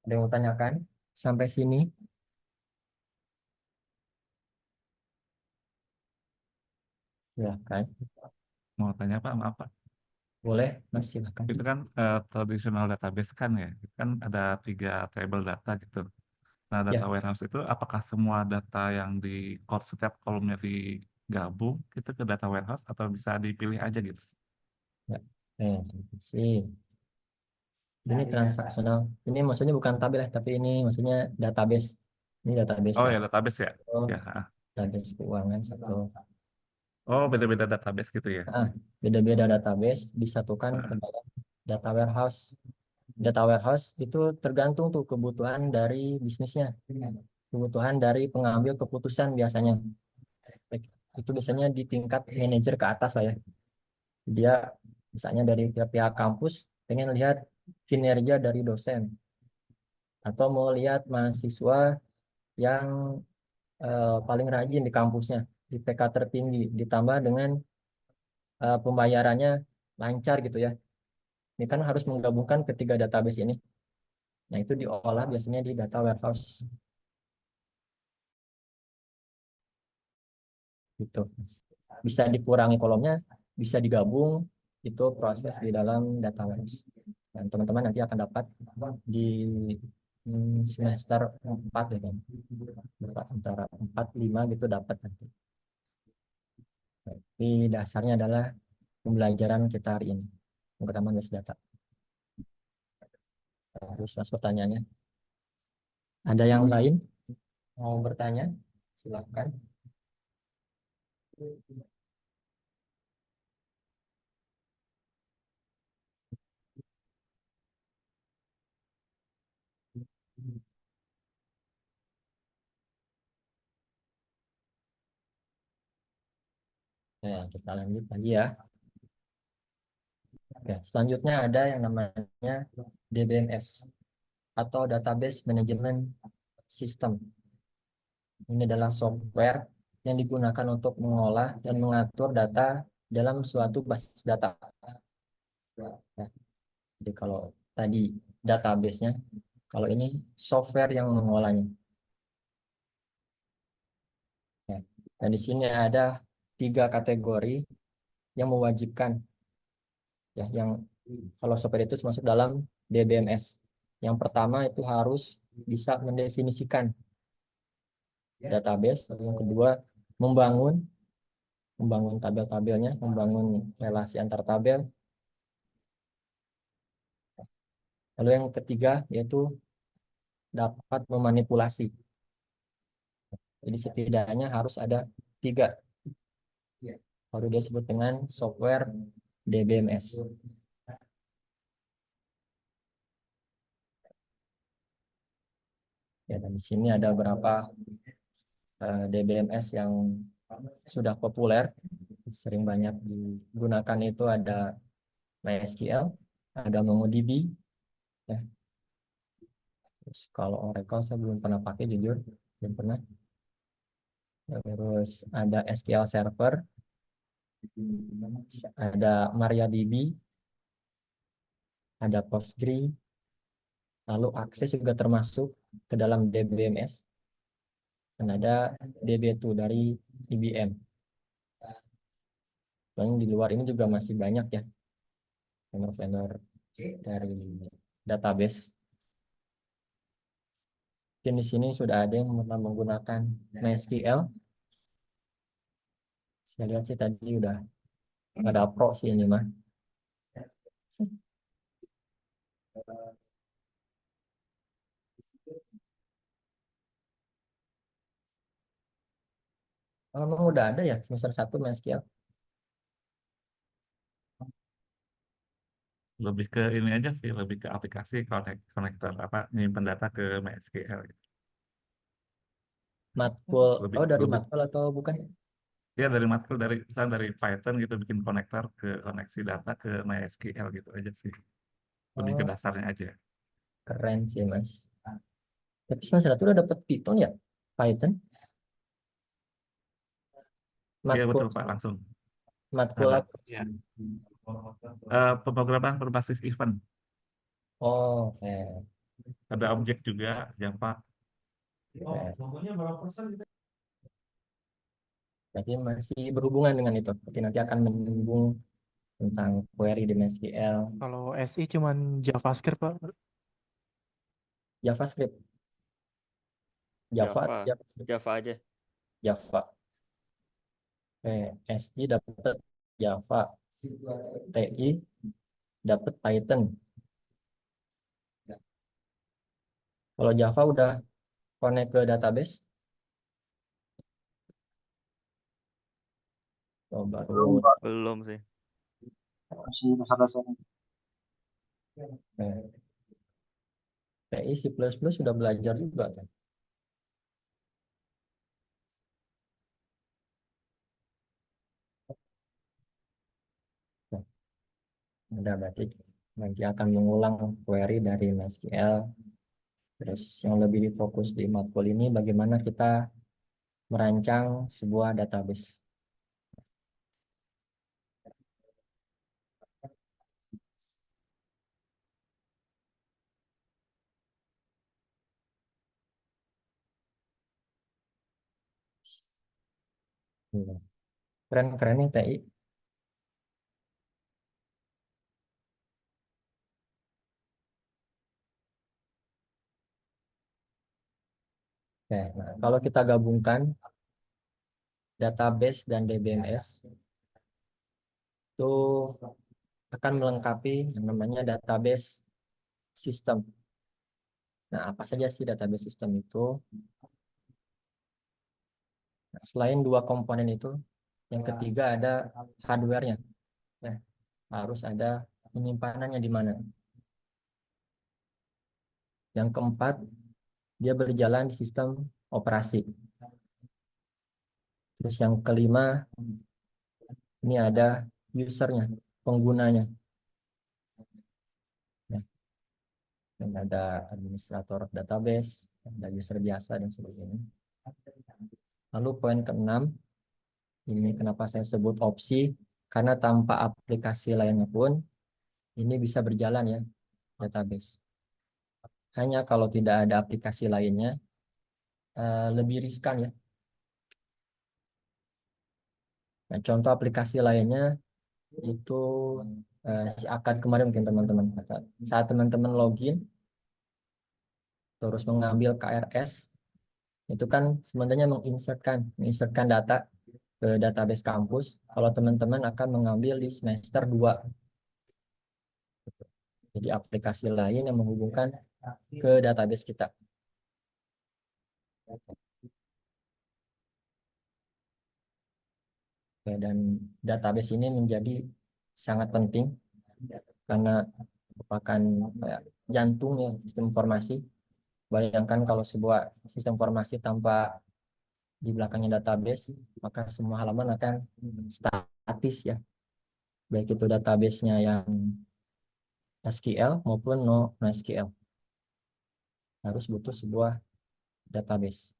S5: Ada yang mau tanyakan sampai sini? Silahkan.
S2: Mau tanya Pak, maaf Pak.
S5: Boleh, Mas, silahkan.
S2: Itu kan tradisional database kan ya, itu kan ada 3 table data gitu. Nah, data
S5: Ya.
S2: warehouse itu apakah semua data yang di setiap kolomnya digabung itu ke data warehouse atau bisa dipilih aja gitu?
S5: Ya. Sih. Ini transaksional. Ini maksudnya bukan tabel ya, tapi ini maksudnya database. Ini database
S2: Oh
S5: ya.
S2: ya, database ya?
S5: Oh,
S2: Ya.
S5: database keuangan satu.
S2: Oh, beda-beda database gitu ya?
S5: Beda-beda database disatukan ke dalam data warehouse. Data warehouse itu tergantung tuh kebutuhan dari bisnisnya, kebutuhan dari pengambil keputusan biasanya. Itu biasanya di tingkat manajer ke atas lah ya. Dia misalnya dari pihak kampus pengen lihat kinerja dari dosen atau mau lihat mahasiswa yang paling rajin di kampusnya, IPK tertinggi, ditambah dengan pembayarannya lancar gitu ya. Ini kan harus menggabungkan ketiga database ini. Nah, itu diolah biasanya di data warehouse. Gitu. Bisa dikurangi kolomnya, bisa digabung, itu proses di dalam data warehouse. Dan teman-teman nanti akan dapat di semester 4 ya kan. Antara 4, 5 gitu dapat nanti. Tapi dasarnya adalah pembelajaran kita hari ini. Pengetahuan base data. Terus mas pertanyaannya. Ada yang lain mau bertanya? Silakan. Ya, kita lanjut lagi ya. Oke, selanjutnya ada yang namanya DBMS atau Database Management System. Ini adalah software yang digunakan untuk mengolah dan mengatur data dalam suatu basis data. Ya. Jadi kalau tadi database-nya, kalau ini software yang mengolahnya. Ya. Dan di sini ada 3 kategori yang mewajibkan, ya, yang kalau software itu masuk dalam DBMS. Yang pertama itu harus bisa mendefinisikan database. Yang kedua, membangun tabel-tabelnya, membangun relasi antar tabel. Lalu yang ketiga yaitu dapat memanipulasi. Jadi setidaknya harus ada 3. Baru dia sebut dengan software DBMS. Ya, dan di sini ada beberapa DBMS yang sudah populer, sering banyak digunakan, itu ada MySQL, ada MongoDB, ya. Terus kalau Oracle saya belum pernah pakai, jujur belum pernah. Terus ada SQL Server, ada MariaDB, ada Postgre, lalu Access juga termasuk ke dalam DBMS, dan ada DB2 dari IBM. Dan di luar ini juga masih banyak ya vendor-vendor dari database. Dan di sini sudah ada yang menggunakan MySQL. Saya lihat sih tadi udah ada pro sih ini mah. Oh, emang udah ada ya semester 1 MySQL?
S2: Lebih ke ini aja sih, lebih ke aplikasi konektor apa nyimpen data ke MySQL gitu.
S5: Matkul,
S2: Lebih
S5: oh dari
S2: lebih
S5: matkul atau bukan?
S2: ya dari matkul, dari misalnya dari Python gitu bikin konektor ke koneksi data ke MySQL gitu aja sih. Lebih ke
S5: Oh,
S2: dasarnya aja.
S5: keren sih Mas. Tapi semester satu udah dapat Python ya? Python?
S2: Iya
S5: Matkul,
S2: betul Pak, langsung
S5: matkul
S2: ada.
S5: apa?
S14: Ya.
S2: Pemrograman berbasis event,
S5: Oh, oke.
S2: ada objek juga Java.
S5: Oke. Berarti masih berhubungan dengan itu. Berarti nanti akan menyinggung tentang query di MySQL,
S16: Kalau SI cuman JavaScript, Pak.
S5: JavaScript, Java,
S17: Java,
S5: JavaScript,
S17: Java aja.
S5: Java. Oke, SI dapat Java, TI dapat Python. Kalau Java udah connect ke database, oh, baru.
S17: Belum sih.
S11: Masih dasar-dasar.
S5: TI C++ sudah belajar juga kan? Nah, udah berarti nanti akan mengulang query dari MySQL. Terus yang lebih difokus di matkul ini bagaimana kita merancang sebuah database. Keren-keren nih TI. Oke, nah, kalau kita gabungkan database dan DBMS itu akan melengkapi yang namanya database system. Nah, apa saja sih database system itu? Nah, selain dua komponen itu, yang ketiga ada hardware-nya. Nah, harus ada penyimpanannya di mana. Yang keempat, dia berjalan di sistem operasi. Terus yang kelima, ini ada usernya, penggunanya. Nah, dan ada administrator database, ada user biasa dan sebagainya. Lalu poin keenam, ini kenapa saya sebut opsi, karena tanpa aplikasi lainnya pun ini bisa berjalan ya database. Hanya kalau tidak ada aplikasi lainnya lebih riskan ya. Nah, contoh aplikasi lainnya itu si Akad kemarin mungkin teman-teman saat teman-teman login terus mengambil KRS itu kan sebenarnya menginsertkan data ke database kampus kalau teman-teman akan mengambil di semester 2. Jadi aplikasi lain yang menghubungkan ke database kita. Oke, dan database ini menjadi sangat penting karena merupakan jantung ya sistem informasi. Bayangkan kalau sebuah sistem informasi tanpa di belakangnya database, maka semua halaman akan statis ya. Baik itu database-nya yang SQL maupun NoSQL. Harus butuh sebuah database.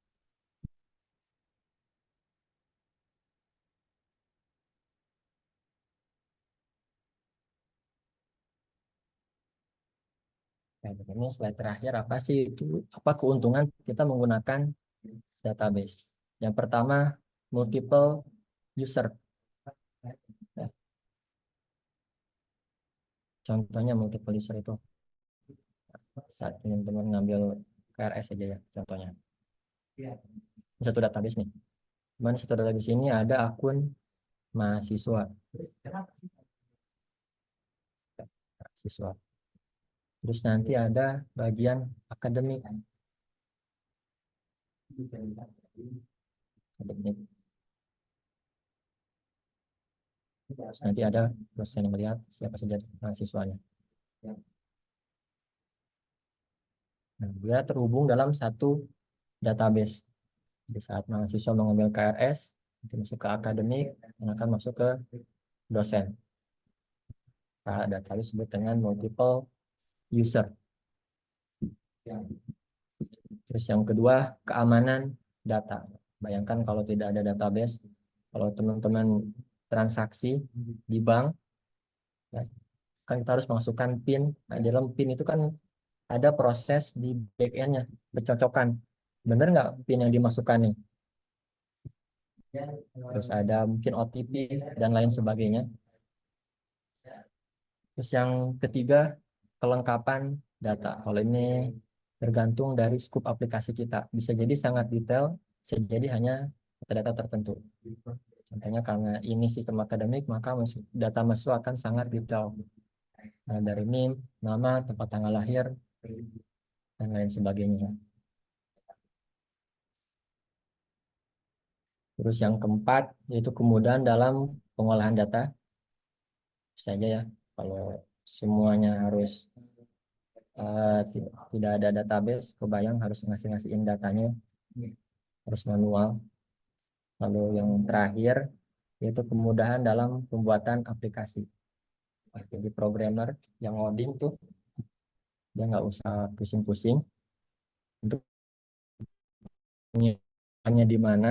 S5: Nah, ini slide terakhir apa sih itu? Apa keuntungan kita menggunakan database? Yang pertama, multiple user. Nah, contohnya multiple user itu saat teman-teman ngambil KRS aja ya contohnya. Satu database nih. Mana satu database ini ada akun mahasiswa. Mahasiswa. Terus nanti ada bagian akademik. Akademik. Terus nanti ada dosen yang melihat siapa saja mahasiswanya. Nah, dia terhubung dalam satu database. Di saat mahasiswa mengambil KRS, nanti masuk ke akademik, dan akan masuk ke dosen. Nah, data disebut dengan multiple user. Terus yang kedua, keamanan data. Bayangkan kalau tidak ada database, kalau teman-teman transaksi di bank, ya, kan kita harus masukkan PIN. Nah, di dalam PIN itu kan ada proses di back-end-nya, bercocokan. Benar nggak PIN yang dimasukkan nih? Terus ada mungkin OTP dan lain sebagainya. Terus yang ketiga, kelengkapan data. Kalau ini tergantung dari scope aplikasi kita. Bisa jadi sangat detail, bisa jadi hanya data-data tertentu. Contohnya karena ini sistem akademik, maka data mahasiswa akan sangat detail. Nah, dari NIM, nama, tempat tanggal lahir, dan lain sebagainya. Terus yang keempat, yaitu kemudahan dalam pengolahan data. Saja ya, kalau semuanya harus tidak ada database, kebayang harus ngasih-ngasihin datanya, harus manual. Lalu yang terakhir, yaitu kemudahan dalam pembuatan aplikasi. Jadi programmer yang ngoding tuh, dia nggak usah pusing-pusing untuk menyimpannya di mana,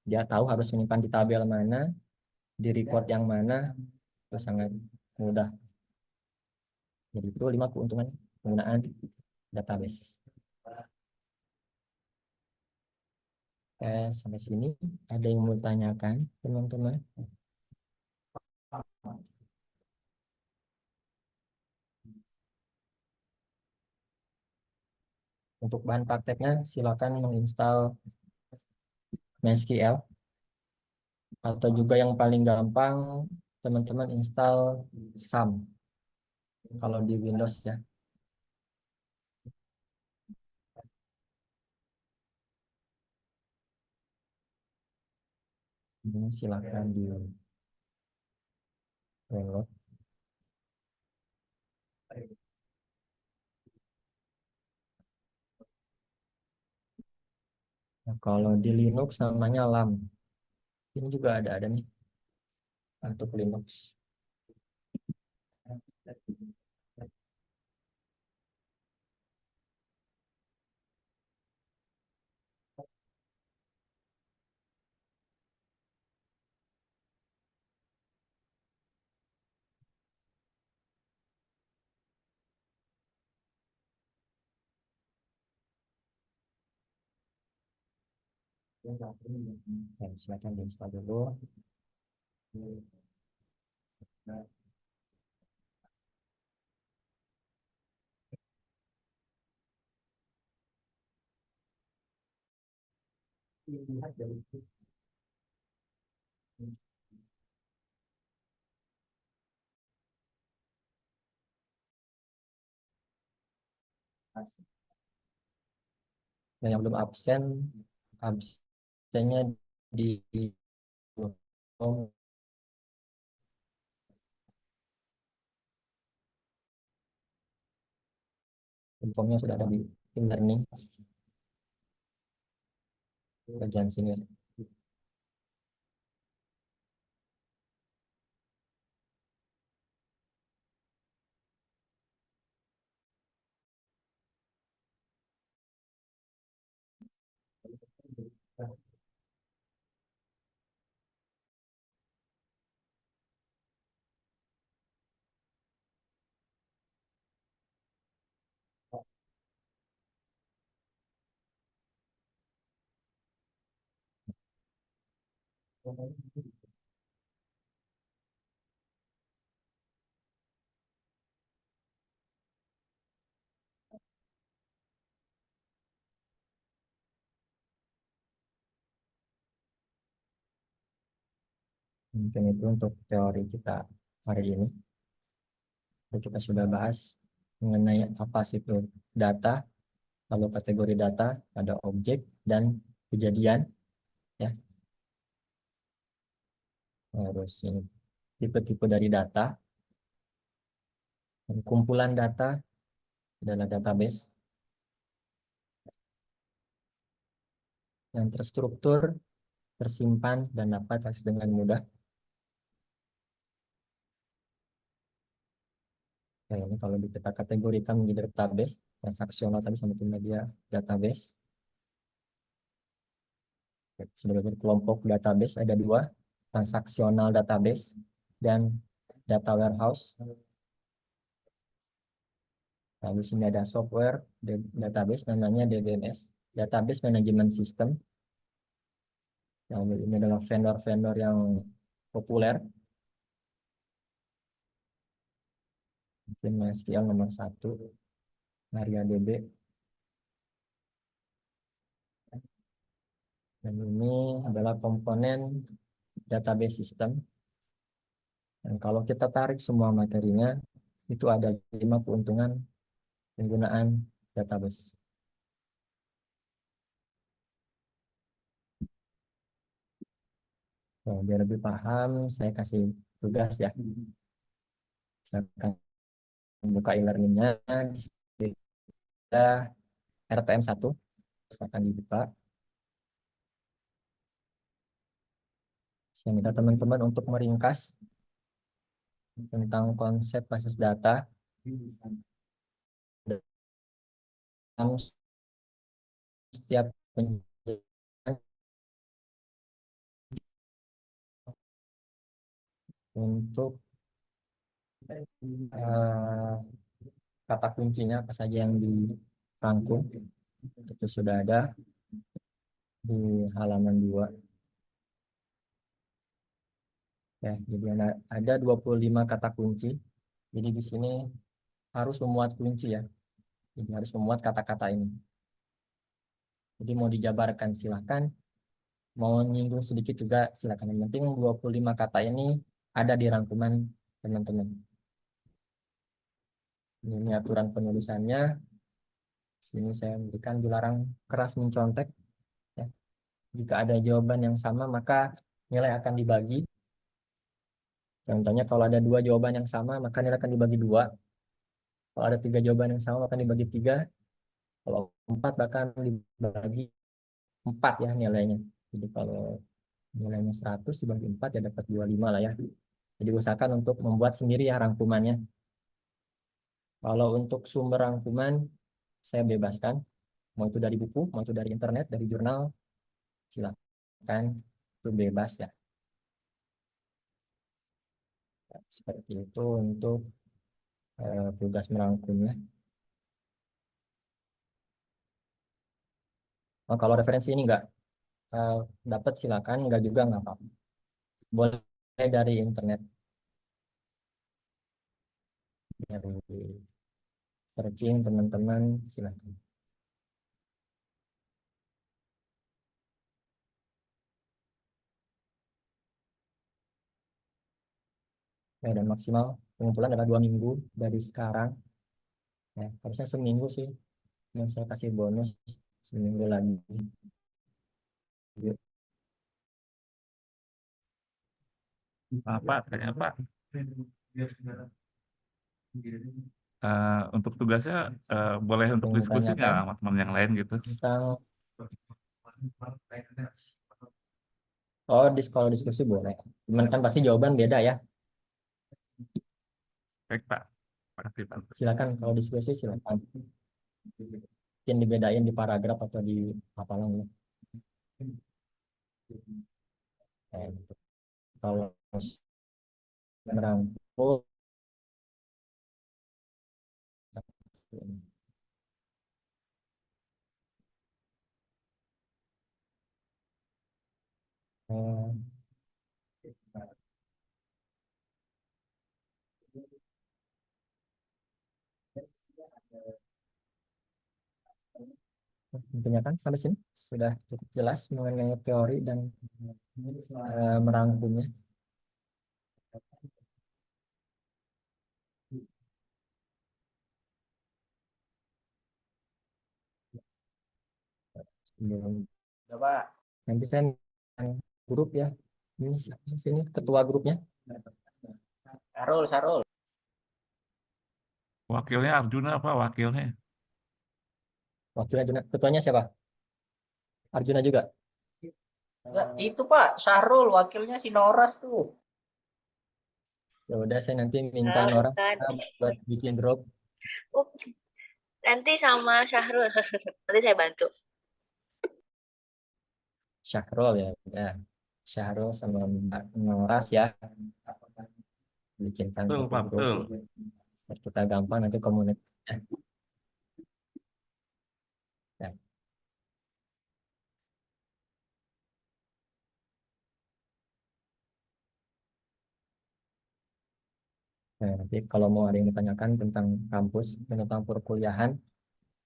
S5: dia tahu harus menyimpan di tabel mana, di record yang mana, itu sangat mudah. Jadi itu 5 keuntungan penggunaan database. Sampai sini ada yang mau tanyakan teman-teman? Untuk bahan prakteknya silakan menginstal MySQL, atau juga yang paling gampang teman-teman install SAM kalau di Windows ya. Ini silakan di download. Nah, kalau di Linux namanya LAM. Ini juga ada nih untuk Linux. Dan silakan diinstal dulu. Dan yang belum absennya di formnya sudah ada di tim learning bagian sini. Mungkin itu untuk teori kita hari ini. Kita sudah bahas mengenai apa sih itu data, lalu kategori data, ada objek dan kejadian, ya. Terus ini tipe-tipe dari data, Dan kumpulan data adalah database yang terstruktur, tersimpan, dan dapat diakses dengan mudah. Nah, ini kalau kita kategorikan menjadi database, transaksional tadi sama media database. Sebagai kelompok database ada dua, transaksional database dan data warehouse. Lalu sini ada software database namanya DBMS, Database Management System. Lalu ini adalah vendor-vendor yang populer. Mungkin MySQL nomor 1, MariaDB. Dan ini adalah komponen database system. Dan kalau kita tarik semua materinya, itu ada 5 keuntungan penggunaan database. So, biar lebih paham, saya kasih tugas ya. Silakan buka e-learningnya, kita RTM1, silakan dibuka. Saya minta teman-teman untuk meringkas tentang konsep basis data dalam setiap untuk kata kuncinya apa saja yang dirangkum. Itu sudah ada di halaman 2. Ya, jadi ada 25 kata kunci. Jadi di sini harus memuat kunci ya. Jadi harus memuat kata-kata ini. Jadi mau dijabarkan silahkan. Mau nyinggung sedikit juga silahkan. Yang penting 25 kata ini ada di rangkuman teman-teman. Ini aturan penulisannya. Sini saya berikan dilarang keras mencontek. Ya. Jika ada jawaban yang sama maka nilai akan dibagi. Contohnya kalau ada 2 jawaban yang sama maka nilai akan dibagi 2. Kalau ada 3 jawaban yang sama maka dibagi 3. Kalau 4 bahkan dibagi 4 ya nilainya. Jadi kalau nilainya 100 dibagi 4 ya dapat 25 lah ya. Jadi usahakan untuk membuat sendiri ya rangkumannya. Kalau untuk sumber rangkuman saya bebaskan. Mau itu dari buku, mau itu dari internet, dari jurnal. Silakan, itu bebas ya. Seperti itu untuk tugas merangkumnya. Oh, kalau referensi ini enggak dapat silakan, enggak juga enggak apa-apa. Boleh dari internet. Dari searching teman-teman silakan. Ya, dan maksimal pengumpulan adalah 2 minggu dari sekarang. Ya, harusnya seminggu sih. Yang saya kasih bonus seminggu lagi.
S2: Pak, tanya Pak. Untuk tugasnya boleh untuk diskusi nggak sama teman yang lain gitu?
S5: Tentang kalau diskusi boleh. Cuman kan pasti jawaban beda ya.
S2: Baik Pak. Makasih Pak.
S5: Silakan kalau diskusi silakan. Mungkin dibedain di paragraf atau di hafalan ya. Kalau merangkul tentunya kan sampai sini sudah cukup jelas mengenai teori dan merangkumnya. Coba nanti saya grup ya. Ini siapa sini ketua grupnya?
S12: Sarul.
S2: Wakilnya Arjuna apa wakilnya?
S5: Wakilnya ketuanya siapa? Arjuna juga.
S17: Enggak, itu Pak, Syahrul, wakilnya si Noras tuh.
S5: Ya udah saya nanti minta Nora buat bikin grup.
S18: Nanti sama Syahrul. Nanti saya bantu.
S5: Syahrul ya. Ya. Syahrul sama Mbak Noras ya. Bikinkan
S2: Betul,
S5: satu
S2: Pak,
S5: grup.
S2: betul.
S5: Biar kita gampang nanti komunikasi. Ya. Nah, nanti kalau mau ada yang ditanyakan tentang kampus dan tentang perkuliahan,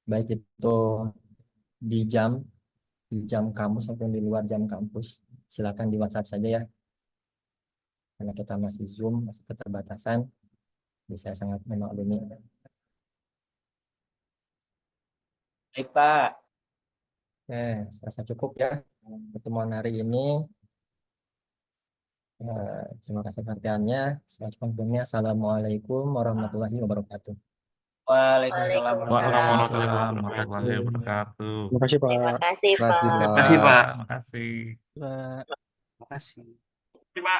S5: baik itu di jam kampus maupun di luar jam kampus, silakan di WhatsApp saja ya. Karena kita masih Zoom, masih keterbatasan, jadi saya sangat memaklumi.
S17: Baik Pak.
S5: Saya rasa cukup ya pertemuan hari ini. Terima kasih perhatiannya. Saya ucapkan assalamualaikum warahmatullahi wabarakatuh.
S17: Waalaikumsalam
S2: Waalaikumsalam warahmatullahi wabarakatuh.
S11: Terima kasih Pak.
S18: Terima kasih,
S2: Terima
S18: Pak.
S2: kasih, Pak. Terima kasih.
S14: Terima kasih.
S2: Terima.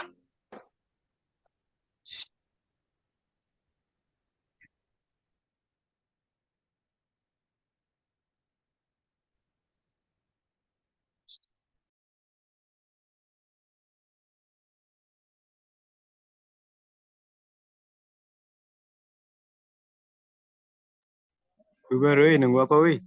S11: Bubar, nunggu apa, wih?